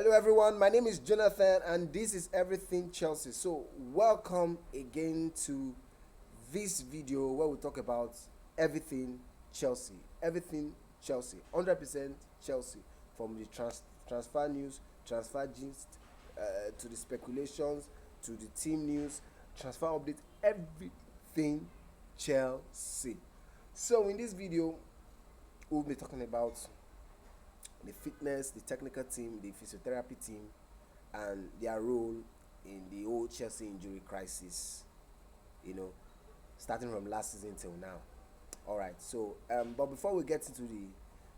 Hello, everyone. My name is Jonathan, and this is Everything Chelsea. So, welcome again to this video where we talk about everything Chelsea. Everything Chelsea. 100% Chelsea. From the transfer news, transfer gist, to the speculations, to the team news, transfer updates, everything Chelsea. So, in this video, we'll be talking about the fitness, the technical team, the physiotherapy team, and their role in the whole Chelsea injury crisis, you know, starting from last season till now. All right, so, but before we get into the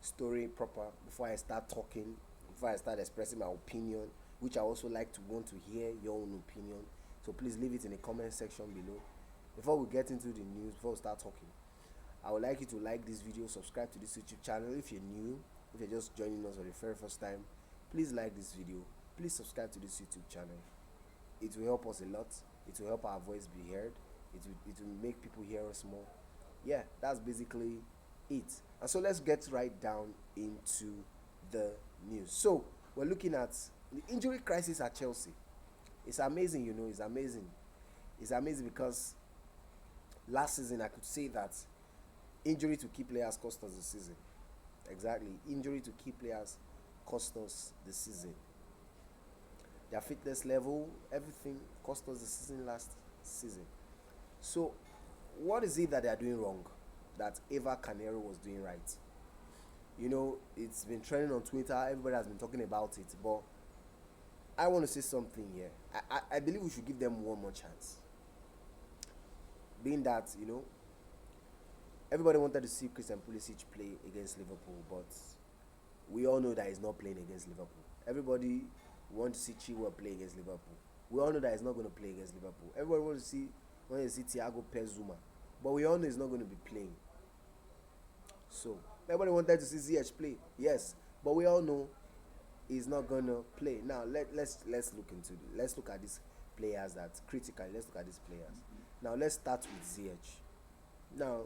story proper, before I start talking, before I start expressing my opinion, which I also like to want to hear your own opinion, so please leave it in the comment section below. Before we get into the news, before we start talking, I would like you to like this video, subscribe to this YouTube channel if you're new. If you're just joining us for the very first time, please like this video. Please subscribe to this YouTube channel. It will help us a lot. It will help our voice be heard. It will make people hear us more. Yeah, that's basically it. And so let's get right down into the news. So we're looking at the injury crisis at Chelsea. It's amazing, it's amazing. It's amazing because last season I could say that injury to key players cost us the season. Exactly. Injury to key players cost us the season. Their fitness level, everything cost us the season last season. So, what is it that they are doing wrong that Eva Canero was doing right? It's been trending on Twitter. Everybody has been talking about it. But I want to say something here. I believe we should give them one more chance. Being that, everybody wanted to see Christian Pulisic play against Liverpool, but we all know that he's not playing against Liverpool. Everybody wants to see Chilwell play against Liverpool. We all know that he's not going to play against Liverpool. Everybody wants to see Thiago Pezuma, but we all know he's not going to be playing. So everybody wanted to see Ziyech play, yes, but we all know he's not going to play. Now let's look at these players that critically. Let's look at these players. Now let's start with Ziyech. Now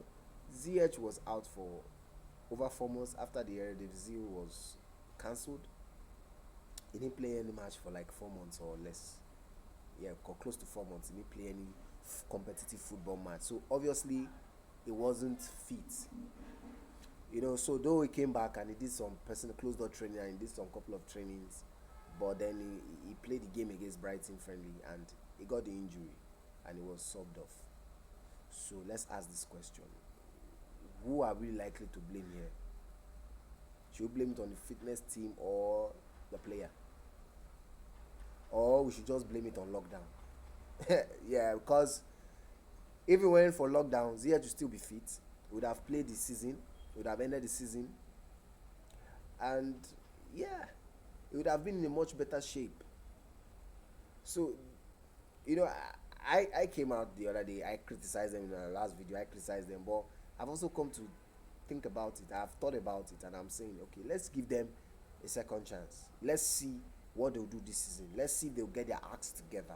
Ziyech was out for over 4 months after the Eredivisie was cancelled. He didn't play any match for like 4 months or less. Yeah, close to 4 months. He didn't play any competitive football match. So obviously, he wasn't fit. So though he came back and he did some personal closed door training and he did some couple of trainings, but then he played the game against Brighton friendly and he got the injury and he was subbed off. So let's ask this question. Who are we likely to blame here? Should we blame it on the fitness team or the player? Or we should just blame it on lockdown? Yeah, because if we went for lockdown, Ziyech would still be fit. He would have played the season. He would have ended the season. And yeah, he would have been in a much better shape. So, I came out the other day. I criticized them in the last video. I criticized them. But I've also come to think about it. I've thought about it. And I'm saying, okay, let's give them a second chance. Let's see what they'll do this season. Let's see if they'll get their acts together.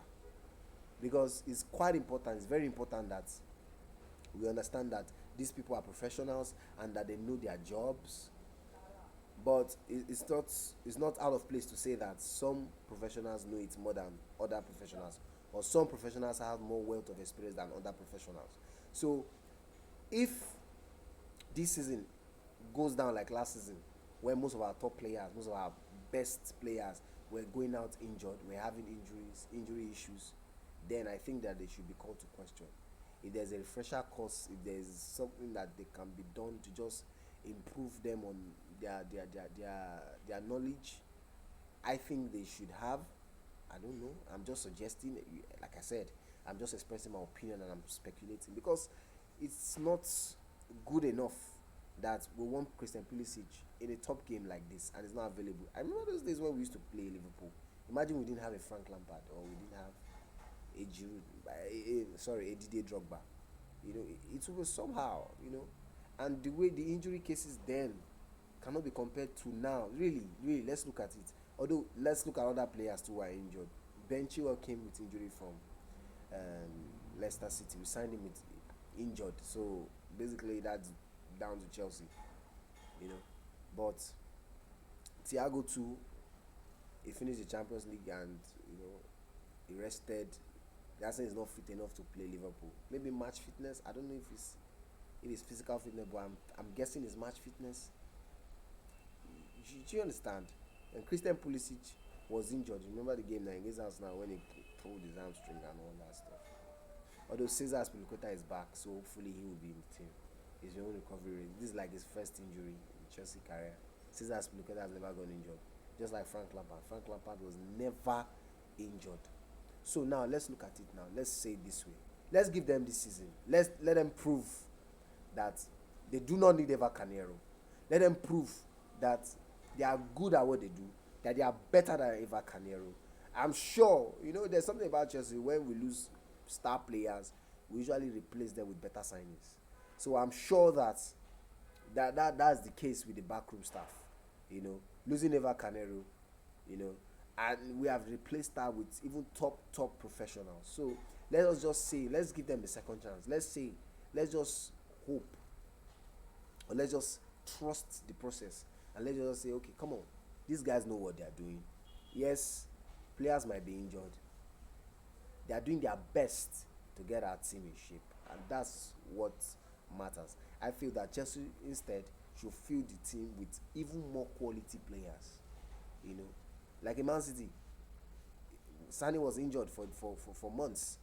Because it's quite important. It's very important that we understand that these people are professionals and that they know their jobs. But it's not out of place to say that some professionals know it more than other professionals, or some professionals have more wealth of experience than other professionals. So if this season goes down like last season, where most of our top players, most of our best players were going out injured, were having injury issues, then I think that they should be called to question. If there's a refresher course, if there's something that they can be done to just improve them on their knowledge, I think they should have. I don't know. I'm just suggesting. Like I said, I'm just expressing my opinion and I'm speculating because it's not good enough that we want Christian Pulisic in a top game like this and it's not available. I remember those days when we used to play Liverpool. Imagine we didn't have a Frank Lampard or we didn't have a Didier Drogba. It was somehow, and the way the injury cases then cannot be compared to now. Really, really, let's look at it. Although, let's look at other players too who are injured. Ben Chilwell came with injury from Leicester City. We signed him with injured. So, basically, that's down to Chelsea. But Thiago too he finished the Champions League and he rested. That he's not fit enough to play Liverpool. Maybe match fitness. I don't know if it's physical fitness, but I'm guessing it's match fitness. Do you understand? And Christian Pulisic was injured. Remember the game now against Arsenal when he pulled his hamstring and all that stuff. Although Cesar Azpilicueta is back, so hopefully he will be in the team. His own recovery rate. This is like his first injury in Chelsea career. Cesar Azpilicueta has never gone injured, just like Frank Lampard. Frank Lampard was never injured. So now let's look at it now. Let's say it this way. Let's give them this season. Let them prove that they do not need Eva Canero. Let them prove that they are good at what they do, that they are better than Eva Canero. I'm sure, there's something about Chelsea. When we lose star players, we usually replace them with better signings. So I'm sure that's the case with the backroom staff. Losing Eva Canero, and we have replaced her with even top professionals. So let us just say, let's give them a second chance. Let's just hope, or let's just trust the process, and let's just say, okay, come on, these guys know what they are doing. Yes, players might be injured. They are doing their best to get our team in shape, and that's what matters. I feel that Chelsea instead should fill the team with even more quality players. Like in Man City, Sane was injured for months,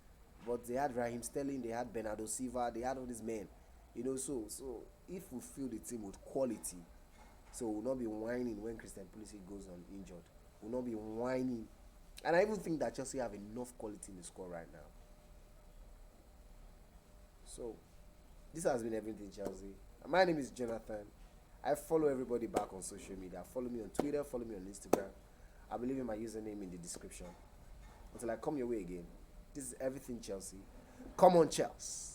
but they had Raheem Sterling, they had Bernardo Silva, they had all these men. So if we fill the team with quality, so we'll not be whining when Christian Pulisic goes on injured. We'll not be whining. And I even think that Chelsea have enough quality in the squad right now. So this has been Everything Chelsea. My name is Jonathan. I follow everybody back on social media. Follow me on Twitter, follow me on Instagram. I will leave my username in the description. Until I come your way again. This is Everything Chelsea. Come on, Chelsea.